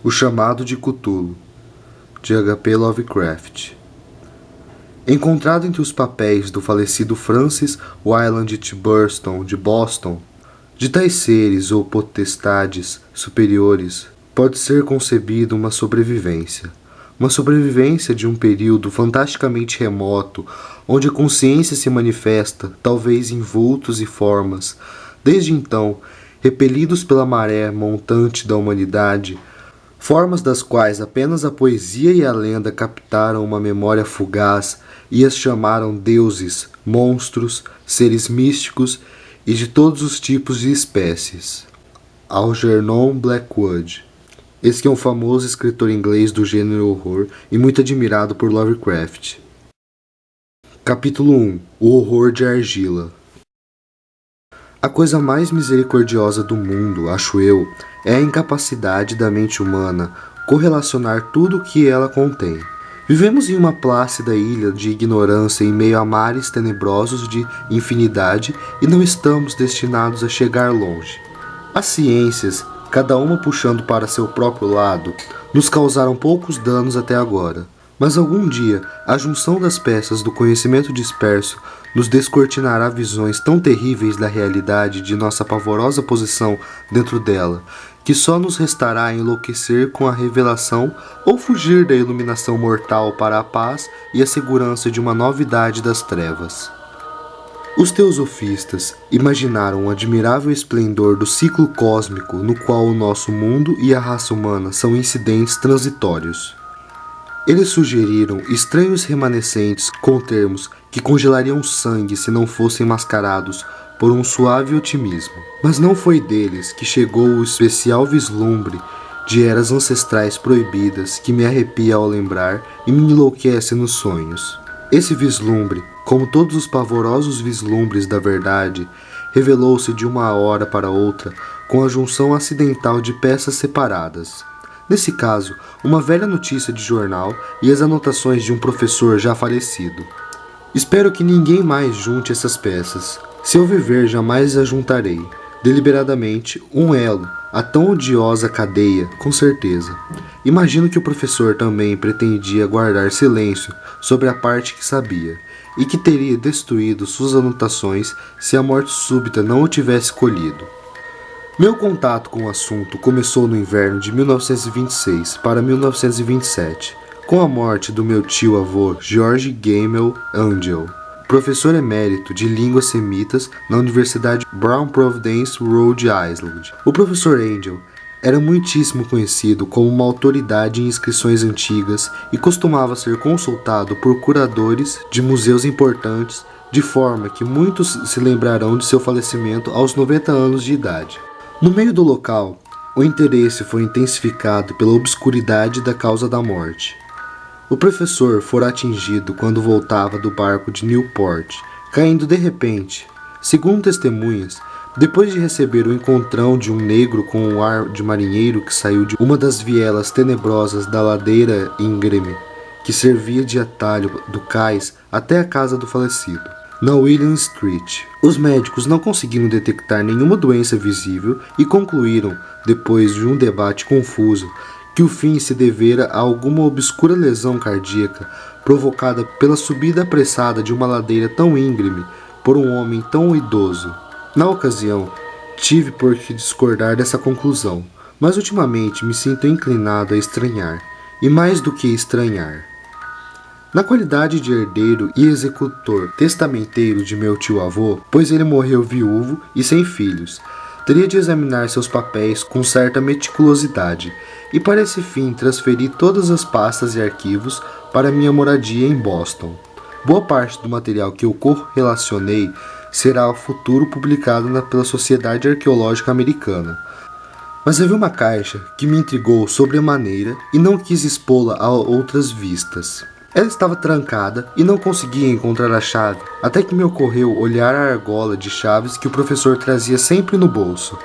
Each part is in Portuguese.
O Chamado de Cthulhu, de H.P. Lovecraft. Encontrado entre os papéis do falecido Francis Wayland T. Burston, de Boston, de tais seres ou potestades superiores, pode ser concebida uma sobrevivência de um período fantasticamente remoto, onde a consciência se manifesta, talvez em vultos e formas. Desde então, repelidos pela maré montante da humanidade, formas das quais apenas a poesia e a lenda captaram uma memória fugaz e as chamaram deuses, monstros, seres místicos e de todos os tipos e espécies. Algernon Blackwood. Esse que é um famoso escritor inglês do gênero horror e muito admirado por Lovecraft. Capítulo 1. O horror de argila. A coisa mais misericordiosa do mundo, acho eu, é a incapacidade da mente humana correlacionar tudo o que ela contém. Vivemos em uma plácida ilha de ignorância em meio a mares tenebrosos de infinidade e não estamos destinados a chegar longe. As ciências, cada uma puxando para seu próprio lado, nos causaram poucos danos até agora. Mas algum dia, a junção das peças do conhecimento disperso nos descortinará visões tão terríveis da realidade de nossa pavorosa posição dentro dela, que só nos restará enlouquecer com a revelação ou fugir da iluminação mortal para a paz e a segurança de uma novidade das trevas. Os teosofistas imaginaram o admirável esplendor do ciclo cósmico no qual o nosso mundo e a raça humana são incidentes transitórios. Eles sugeriram estranhos remanescentes com termos que congelariam sangue se não fossem mascarados por um suave otimismo. Mas não foi deles que chegou o especial vislumbre de eras ancestrais proibidas que me arrepia ao lembrar e me enlouquece nos sonhos. Esse vislumbre, como todos os pavorosos vislumbres da verdade, revelou-se de uma hora para outra com a junção acidental de peças separadas. Nesse caso, uma velha notícia de jornal e as anotações de um professor já falecido. Espero que ninguém mais junte essas peças. Se eu viver, jamais as juntarei. Deliberadamente, um elo, a tão odiosa cadeia, com certeza. Imagino que o professor também pretendia guardar silêncio sobre a parte que sabia, e que teria destruído suas anotações se a morte súbita não o tivesse colhido. Meu contato com o assunto começou no inverno de 1926 para 1927, com a morte do meu tio-avô George Gamel Angel, professor emérito de línguas semitas na Universidade Brown Providence, Rhode Island. O professor Angel era muitíssimo conhecido como uma autoridade em inscrições antigas e costumava ser consultado por curadores de museus importantes, de forma que muitos se lembrarão de seu falecimento aos 90 anos de idade. No meio do local, o interesse foi intensificado pela obscuridade da causa da morte. O professor fora atingido quando voltava do barco de Newport, caindo de repente. Segundo testemunhas, depois de receber o encontrão de um negro com um ar de marinheiro que saiu de uma das vielas tenebrosas da ladeira íngreme, que servia de atalho do cais até a casa do falecido, na William Street. Os médicos não conseguiram detectar nenhuma doença visível e concluíram, depois de um debate confuso, que o fim se devera a alguma obscura lesão cardíaca provocada pela subida apressada de uma ladeira tão íngreme por um homem tão idoso. Na ocasião, tive por que discordar dessa conclusão, mas ultimamente me sinto inclinado a estranhar, e mais do que estranhar. Na qualidade de herdeiro e executor testamenteiro de meu tio-avô, pois ele morreu viúvo e sem filhos, teria de examinar seus papéis com certa meticulosidade e para esse fim transferi todas as pastas e arquivos para minha moradia em Boston. Boa parte do material que eu correlacionei será ao futuro publicado pela Sociedade Arqueológica Americana. Mas havia uma caixa que me intrigou sobremaneira e não quis expô-la a outras vistas. Ela estava trancada e não conseguia encontrar a chave, até que me ocorreu olhar a argola de chaves que o professor trazia sempre no bolso.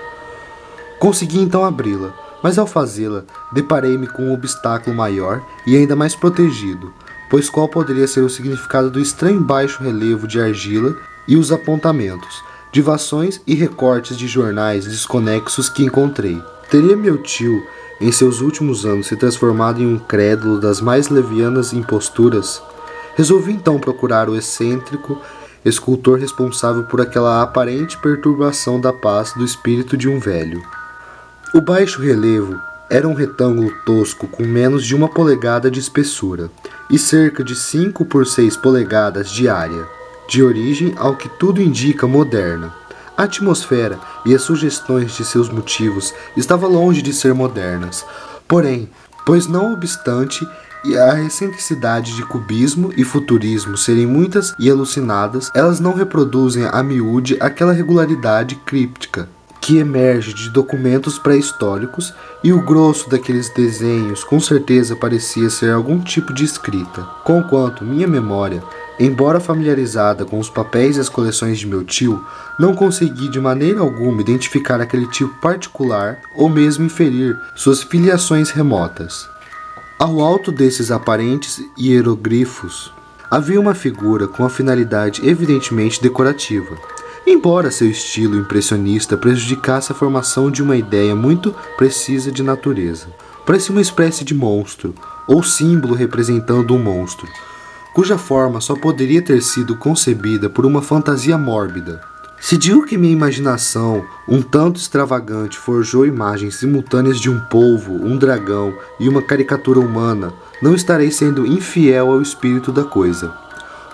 Consegui então abri-la, mas ao fazê-la, deparei-me com um obstáculo maior e ainda mais protegido, pois qual poderia ser o significado do estranho baixo relevo de argila e os apontamentos, divações e recortes de jornais desconexos que encontrei. Teria meu tio em seus últimos anos se transformado em um crédulo das mais levianas imposturas, resolvi então procurar o excêntrico escultor responsável por aquela aparente perturbação da paz do espírito de um velho. O baixo relevo era um retângulo tosco com menos de 1 polegada de espessura e cerca de 5 por 6 polegadas de área, de origem ao que tudo indica moderna. A atmosfera e as sugestões de seus motivos estavam longe de ser modernas, porém, pois não obstante a excentricidade de cubismo e futurismo serem muitas e alucinadas, elas não reproduzem a miúde aquela regularidade críptica que emerge de documentos pré-históricos, e o grosso daqueles desenhos com certeza parecia ser algum tipo de escrita, conquanto minha memória, embora familiarizada com os papéis e as coleções de meu tio, não consegui de maneira alguma identificar aquele tipo particular ou mesmo inferir suas filiações remotas. Ao alto desses aparentes hieroglifos havia uma figura com a finalidade evidentemente decorativa, embora seu estilo impressionista prejudicasse a formação de uma ideia muito precisa de natureza. Parecia uma espécie de monstro, ou símbolo representando um monstro, cuja forma só poderia ter sido concebida por uma fantasia mórbida. Se digo que minha imaginação, um tanto extravagante, forjou imagens simultâneas de um polvo, um dragão e uma caricatura humana, não estarei sendo infiel ao espírito da coisa.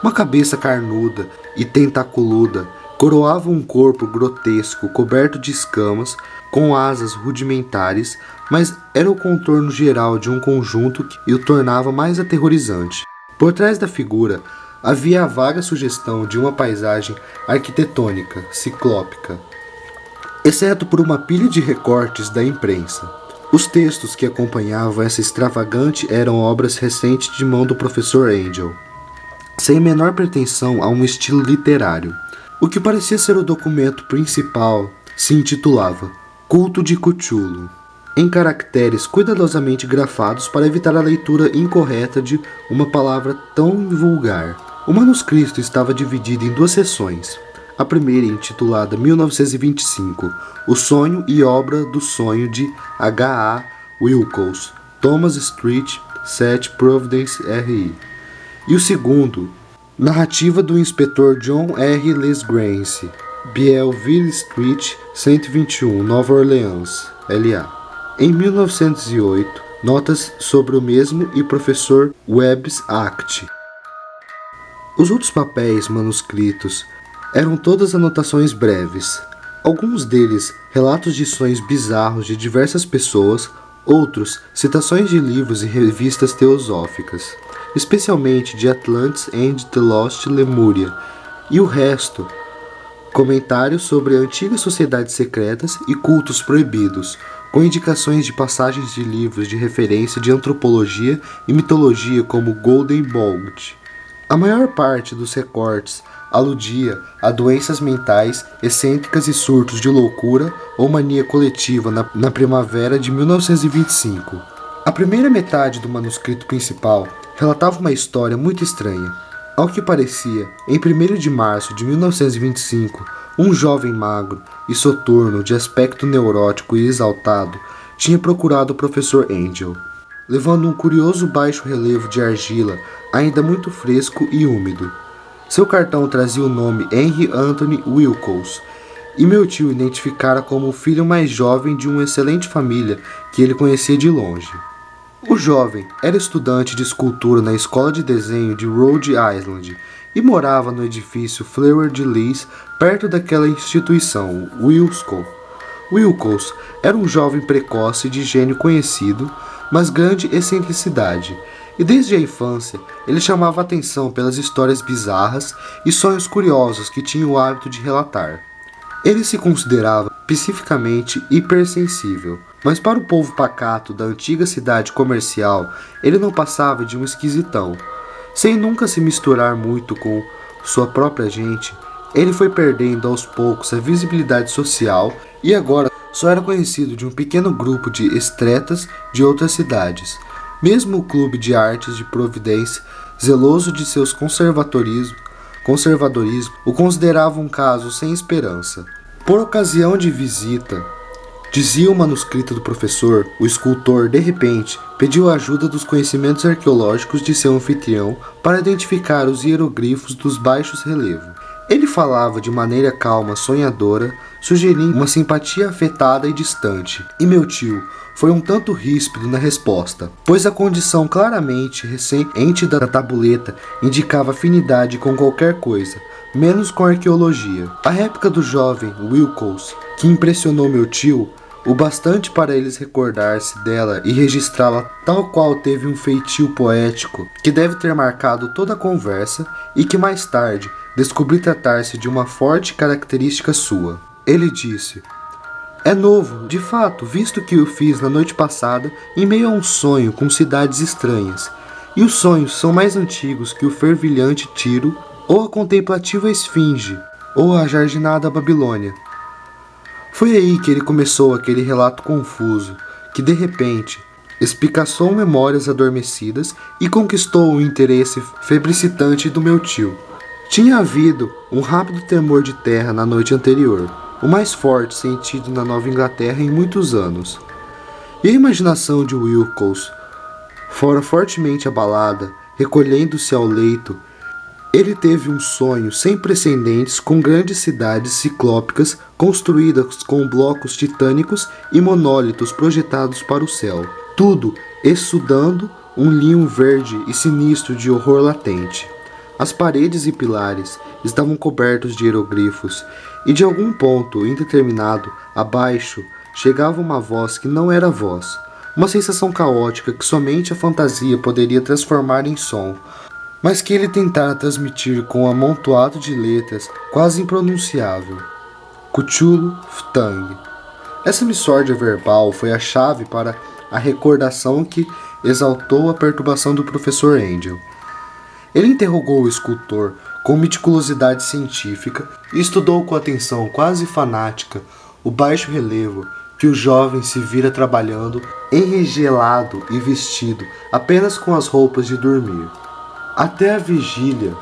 Uma cabeça carnuda e tentaculuda coroava um corpo grotesco coberto de escamas, com asas rudimentares, mas era o contorno geral de um conjunto que o tornava mais aterrorizante. Por trás da figura havia a vaga sugestão de uma paisagem arquitetônica, ciclópica, exceto por uma pilha de recortes da imprensa. Os textos que acompanhavam essa extravagante eram obras recentes de mão do professor Angel, sem menor pretensão a um estilo literário. O que parecia ser o documento principal se intitulava Culto de Cthulhu, em caracteres cuidadosamente grafados para evitar a leitura incorreta de uma palavra tão vulgar. O manuscrito estava dividido em 2 seções. A primeira, intitulada 1925, O Sonho e Obra do Sonho de H.A. Wilcox, Thomas Street, 7 Providence, R.I. E o segundo, Narrativa do Inspetor John R. Lesgrance, Bielville Street, 121, Nova Orleans, L.A. Em 1908, notas sobre o mesmo e Professor Webb's Act. Os outros papéis manuscritos eram todas anotações breves, alguns deles relatos de sonhos bizarros de diversas pessoas, outros citações de livros e revistas teosóficas, especialmente de Atlantis and the Lost Lemuria, e o resto, comentários sobre antigas sociedades secretas e cultos proibidos, com indicações de passagens de livros de referência de antropologia e mitologia como Golden Bough. A maior parte dos recortes aludia a doenças mentais excêntricas e surtos de loucura ou mania coletiva na primavera de 1925. A primeira metade do manuscrito principal relatava uma história muito estranha. Ao que parecia, em 1º de março de 1925, um jovem magro e soturno de aspecto neurótico e exaltado tinha procurado o professor Angel, levando um curioso baixo relevo de argila ainda muito fresco e úmido. Seu cartão trazia o nome Henry Anthony Wilcox, e meu tio identificara como o filho mais jovem de uma excelente família que ele conhecia de longe. O jovem era estudante de escultura na escola de desenho de Rhode Island e morava no edifício Flower de Lis, perto daquela instituição, Wilcox era um jovem precoce de gênio conhecido, mas grande excentricidade, e desde a infância ele chamava a atenção pelas histórias bizarras e sonhos curiosos que tinha o hábito de relatar. Ele se considerava psiquicamente hipersensível, mas para o povo pacato da antiga cidade comercial, ele não passava de um esquisitão. Sem nunca se misturar muito com sua própria gente, ele foi perdendo aos poucos a visibilidade social e agora só era conhecido de um pequeno grupo de estretas de outras cidades. Mesmo o Clube de Artes de Providence, zeloso de seus conservadorismo, o considerava um caso sem esperança. Por ocasião de visita Dizia o manuscrito do professor, o escultor, de repente, pediu a ajuda dos conhecimentos arqueológicos de seu anfitrião para identificar os hieroglifos dos baixos relevos. Ele falava de maneira calma, sonhadora, sugerindo uma simpatia afetada e distante, e meu tio foi um tanto ríspido na resposta, pois a condição claramente recente da tabuleta indicava afinidade com qualquer coisa, menos com arqueologia. A réplica do jovem Wilcox, que impressionou meu tio, o bastante para eles recordar-se dela e registrá-la tal qual teve um feitio poético que deve ter marcado toda a conversa e que mais tarde descobri tratar-se de uma forte característica sua. Ele disse: "É novo, de fato, visto que o fiz na noite passada em meio a um sonho com cidades estranhas, e os sonhos são mais antigos que o fervilhante Tiro, ou a contemplativa Esfinge, ou a jardinada Babilônia." Foi aí que ele começou aquele relato confuso, que de repente espicaçou memórias adormecidas e conquistou o interesse febricitante do meu tio. Tinha havido um rápido tremor de terra na noite anterior, o mais forte sentido na Nova Inglaterra em muitos anos. E a imaginação de Wilcox fora fortemente abalada, recolhendo-se ao leito. Ele teve um sonho sem precedentes com grandes cidades ciclópicas construídas com blocos titânicos e monólitos projetados para o céu, tudo exudando um linho verde e sinistro de horror latente. As paredes e pilares estavam cobertos de hieroglifos, e de algum ponto indeterminado abaixo chegava uma voz que não era voz, uma sensação caótica que somente a fantasia poderia transformar em som, mas que ele tentara transmitir com um amontoado de letras quase impronunciável. Cthulhu Ftang. Essa missórdia verbal foi a chave para a recordação que exaltou a perturbação do professor Angel. Ele interrogou o escultor com meticulosidade científica e estudou com atenção quase fanática o baixo relevo que o jovem se vira trabalhando, enregelado e vestido apenas com as roupas de dormir. Até a vigília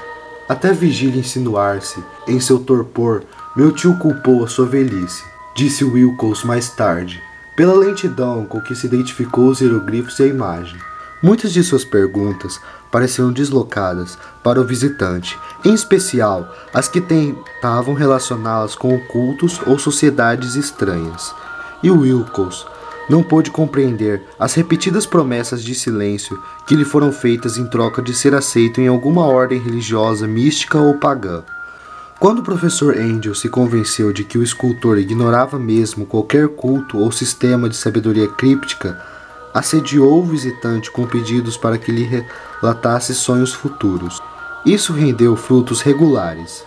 insinuar-se em seu torpor, meu tio culpou a sua velhice, disse Wilcox mais tarde, pela lentidão com que se identificou os hieroglifos e a imagem. Muitas de suas perguntas pareciam deslocadas para o visitante, em especial as que tentavam relacioná-las com ocultos ou sociedades estranhas. E Wilcox não pôde compreender as repetidas promessas de silêncio que lhe foram feitas em troca de ser aceito em alguma ordem religiosa, mística ou pagã. Quando o professor Angel se convenceu de que o escultor ignorava mesmo qualquer culto ou sistema de sabedoria críptica, assediou o visitante com pedidos para que lhe relatasse sonhos futuros. Isso rendeu frutos regulares.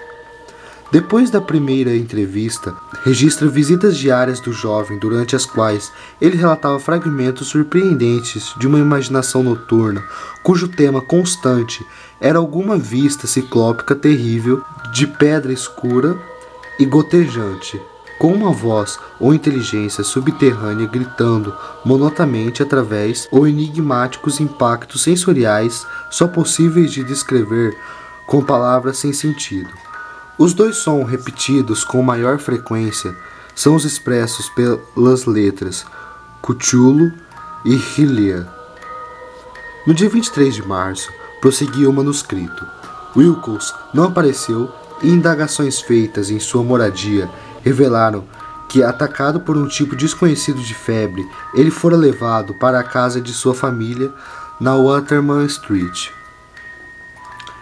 Depois da primeira entrevista, registra visitas diárias do jovem durante as quais ele relatava fragmentos surpreendentes de uma imaginação noturna, cujo tema constante era alguma vista ciclópica terrível de pedra escura e gotejante, com uma voz ou inteligência subterrânea gritando monotamente através ou enigmáticos impactos sensoriais só possíveis de descrever com palavras sem sentido. Os dois sons repetidos com maior frequência são os expressos pelas letras Cthulhu e Hylia. No dia 23 de março, prosseguiu o manuscrito. Wilcox não apareceu e indagações feitas em sua moradia revelaram que, atacado por um tipo desconhecido de febre, ele fora levado para a casa de sua família na Waterman Street.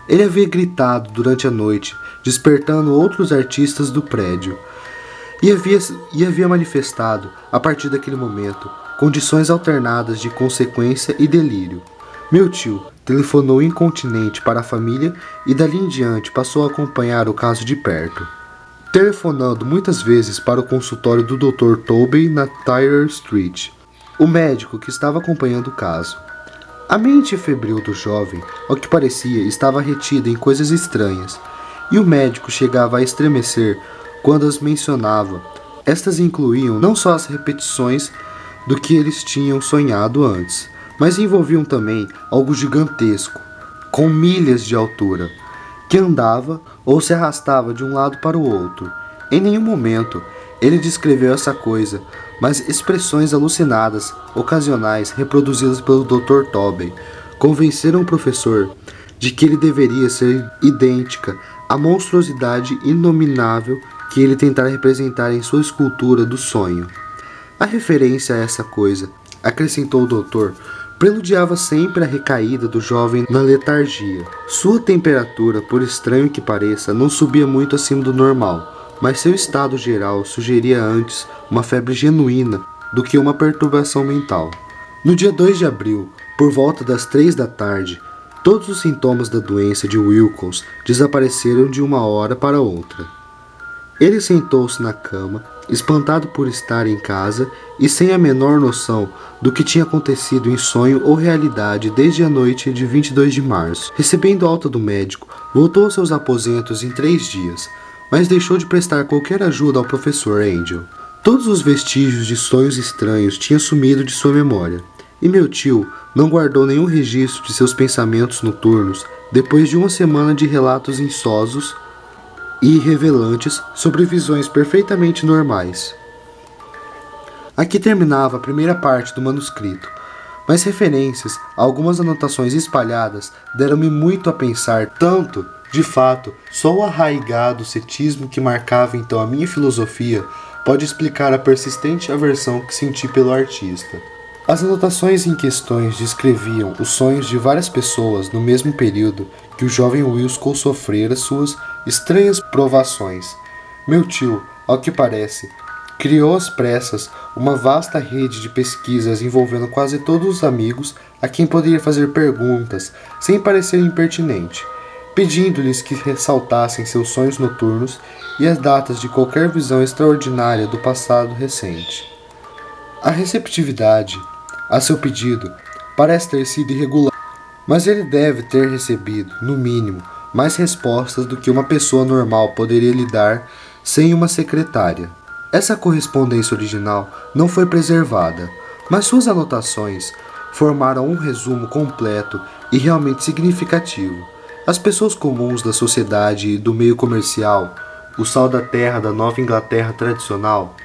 Ele havia gritado durante a noite, despertando outros artistas do prédio, e havia manifestado, a partir daquele momento, condições alternadas de consequência e delírio. Meu tio telefonou incontinente para a família e dali em diante passou a acompanhar o caso de perto, telefonando muitas vezes para o consultório do Dr. Tobey na Tyler Street, o médico que estava acompanhando o caso. A mente febril do jovem, ao que parecia, estava retida em coisas estranhas, e o médico chegava a estremecer quando as mencionava. Estas incluíam não só as repetições do que eles tinham sonhado antes, mas envolviam também algo gigantesco, com milhas de altura, que andava ou se arrastava de um lado para o outro. Em nenhum momento ele descreveu essa coisa, mas expressões alucinadas, ocasionais, reproduzidas pelo Dr. Tobey, convenceram o professor de que ele deveria ser idêntica à monstruosidade inominável que ele tentara representar em sua escultura do sonho. A referência a essa coisa, acrescentou o doutor, preludiava sempre a recaída do jovem na letargia. Sua temperatura, por estranho que pareça, não subia muito acima do normal, mas seu estado geral sugeria antes uma febre genuína do que uma perturbação mental. No dia 2 de abril, por volta das 3 da tarde, todos os sintomas da doença de Wilcox desapareceram de uma hora para outra. Ele sentou-se na cama, espantado por estar em casa e sem a menor noção do que tinha acontecido em sonho ou realidade desde a noite de 22 de março. Recebendo alta do médico, voltou aos seus aposentos em 3 dias, mas deixou de prestar qualquer ajuda ao professor Angel. Todos os vestígios de sonhos estranhos tinham sumido de sua memória, e meu tio não guardou nenhum registro de seus pensamentos noturnos depois de uma semana de relatos insosos e irrevelantes sobre visões perfeitamente normais. Aqui terminava a primeira parte do manuscrito, mas referências a algumas anotações espalhadas deram-me muito a pensar, tanto, de fato, só o arraigado cetismo que marcava então a minha filosofia pode explicar a persistente aversão que senti pelo artista. As anotações em questões descreviam os sonhos de várias pessoas no mesmo período que o jovem Wilcox sofrera suas estranhas provações. Meu tio, ao que parece, criou às pressas uma vasta rede de pesquisas envolvendo quase todos os amigos a quem poderia fazer perguntas sem parecer impertinente, pedindo-lhes que ressaltassem seus sonhos noturnos e as datas de qualquer visão extraordinária do passado recente. A receptividade a seu pedido parece ter sido irregular, mas ele deve ter recebido, no mínimo, mais respostas do que uma pessoa normal poderia lhe dar sem uma secretária. Essa correspondência original não foi preservada, mas suas anotações formaram um resumo completo e realmente significativo. As pessoas comuns da sociedade e do meio comercial, o sal da terra da Nova Inglaterra tradicional,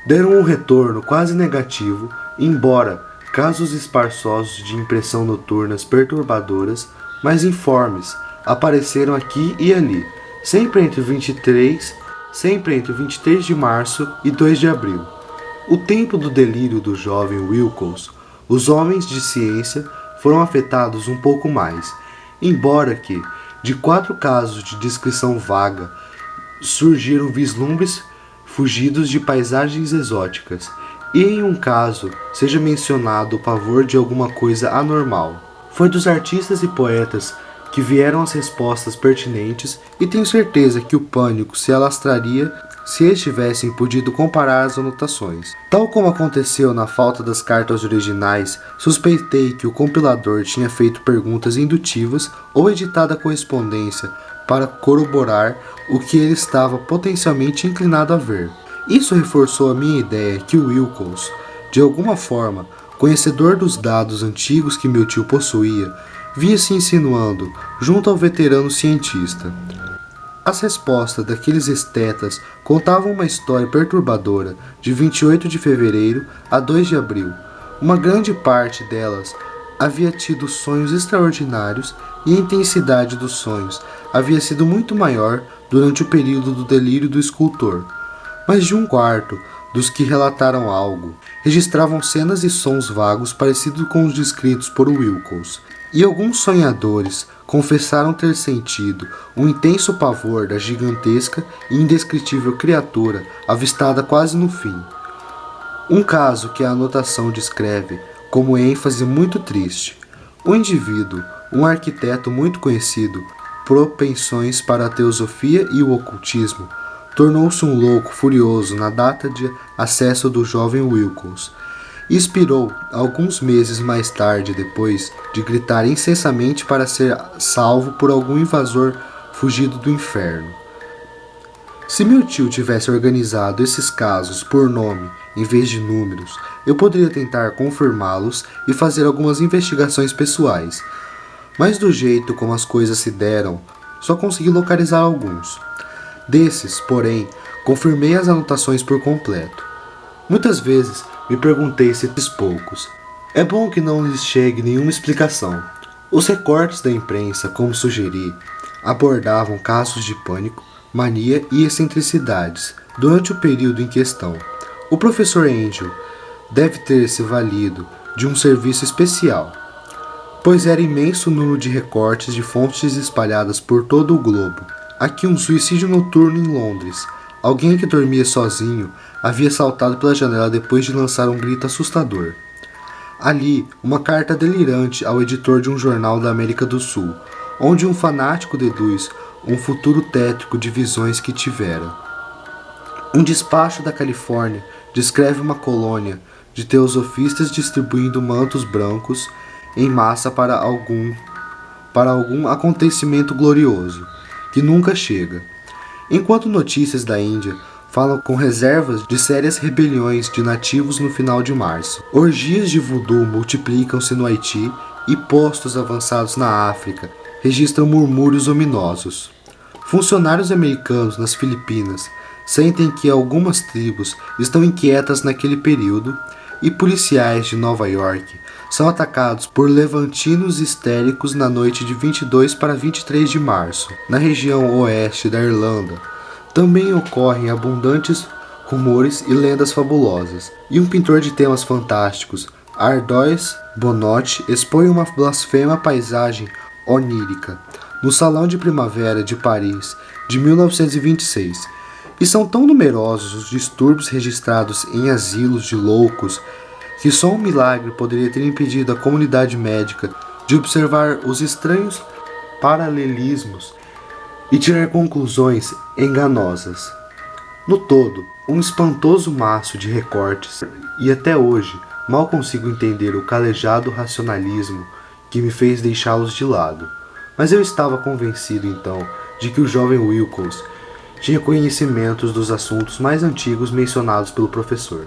deram um retorno quase negativo, embora casos espaçosos de impressão noturnas perturbadoras, mas informes, apareceram aqui e ali, sempre entre 23 de março e 2 de abril. O tempo do delírio do jovem Wilcox, os homens de ciência foram afetados um pouco mais, embora que, de 4 casos de descrição vaga, surgiram vislumbres fugidos de paisagens exóticas, e em um caso seja mencionado o pavor de alguma coisa anormal. Foi dos artistas e poetas que vieram as respostas pertinentes e tenho certeza que o pânico se alastraria se eles tivessem podido comparar as anotações. Tal como aconteceu na falta das cartas originais, suspeitei que o compilador tinha feito perguntas indutivas ou editado a correspondência para corroborar o que ele estava potencialmente inclinado a ver. Isso reforçou a minha ideia que o Wilcox, de alguma forma, conhecedor dos dados antigos que meu tio possuía, via se insinuando junto ao veterano cientista. As respostas daqueles estetas contavam uma história perturbadora de 28 de fevereiro a 2 de abril. Uma grande parte delas havia tido sonhos extraordinários e a intensidade dos sonhos havia sido muito maior durante o período do delírio do escultor. Mais de um quarto dos que relataram algo registravam cenas e sons vagos parecidos com os descritos por Wilcox, e alguns sonhadores confessaram ter sentido um intenso pavor da gigantesca e indescritível criatura avistada quase no fim. Um caso que a anotação descreve como ênfase muito triste. O indivíduo, um arquiteto muito conhecido, propensões para a teosofia e o ocultismo, tornou-se um louco furioso na data de acesso do jovem Wilcox e expirou alguns meses mais tarde depois de gritar incessantemente para ser salvo por algum invasor fugido do inferno. Se meu tio tivesse organizado esses casos por nome em vez de números, eu poderia tentar confirmá-los e fazer algumas investigações pessoais, mas do jeito como as coisas se deram, só consegui localizar alguns. Desses, porém, confirmei as anotações por completo. Muitas vezes me perguntei se esses poucos. É bom que não lhes chegue nenhuma explicação. Os recortes da imprensa, como sugeri, abordavam casos de pânico, mania e excentricidades durante o período em questão. O professor Angel deve ter se valido de um serviço especial, pois era imenso o número de recortes de fontes espalhadas por todo o globo. Aqui um suicídio noturno em Londres. Alguém que dormia sozinho havia saltado pela janela depois de lançar um grito assustador. Ali, uma carta delirante ao editor de um jornal da América do Sul, onde um fanático deduz um futuro tétrico de visões que tivera. Um despacho da Califórnia descreve uma colônia de teosofistas distribuindo mantos brancos em massa para algum acontecimento glorioso, que nunca chega. Enquanto notícias da Índia falam com reservas de sérias rebeliões de nativos no final de março. Orgias de voodoo multiplicam-se no Haiti e postos avançados na África registram murmúrios ominosos. Funcionários americanos nas Filipinas sentem que algumas tribos estão inquietas naquele período e policiais de Nova York são atacados por levantinos histéricos na noite de 22 para 23 de março. Na região oeste da Irlanda, também ocorrem abundantes rumores e lendas fabulosas, e um pintor de temas fantásticos, Ardois Bonot, expõe uma blasfema paisagem onírica no Salão de Primavera de Paris de 1926, e são tão numerosos os distúrbios registrados em asilos de loucos que só um milagre poderia ter impedido a comunidade médica de observar os estranhos paralelismos e tirar conclusões enganosas. No todo, um espantoso maço de recortes, e até hoje mal consigo entender o calejado racionalismo que me fez deixá-los de lado. Mas eu estava convencido então de que o jovem Wilcox tinha conhecimentos dos assuntos mais antigos mencionados pelo professor.